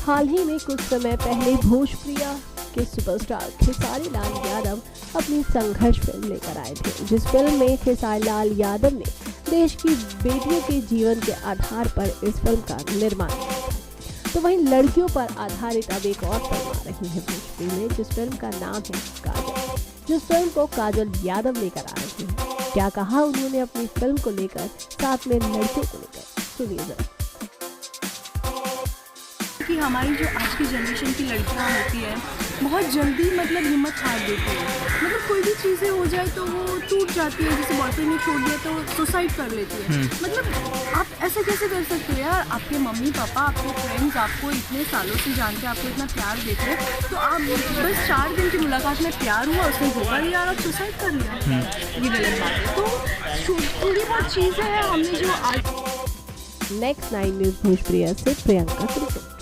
हाल ही में कुछ समय पहले भोजप्रिया के सुपरस्टार खेसारी लाल यादव अपनी संघर्ष फिल्म लेकर आए थे, जिस फिल्म में खेसारी लाल यादव ने देश की बेटियों के जीवन के आधार पर इस फिल्म का निर्माण किया था। तो वहीं लड़कियों पर आधारित अब एक और फिल्म आ रही है भोजपुरी में, जिस फिल्म का नाम है काजल, जिस फिल्म को काजल यादव लेकर आ रही है। क्या कहा उन्होंने अपनी फिल्म को लेकर, साथ में लड़कियों को लेकर, सुनिए जरा। कि हमारी जो आज की जनरेशन की लड़कियां होती है बहुत जल्दी हिम्मत हार देती है। कोई भी चीज़ें हो जाए तो वो टूट जाती है। जैसे बॉयफ्रेंड ने छोड़ दिया तो सुसाइड कर लेती है। आप ऐसा कैसे कर सकते हो यार? आपके मम्मी पापा, आपके फ्रेंड्स आपको इतने सालों से जानते हैं, आपको इतना प्यार देते हैं, तो आप बस 4 दिन की मुलाकात में प्यार हुआ, उसने धोखा दिया और आप सुसाइड कर लिया। ये गलत बात है। तो थोड़ी बहुत चीज़ें हैं हमने जो आज। नेक्स्ट 9 न्यूज़ भोजप्रिया से प्रियंका।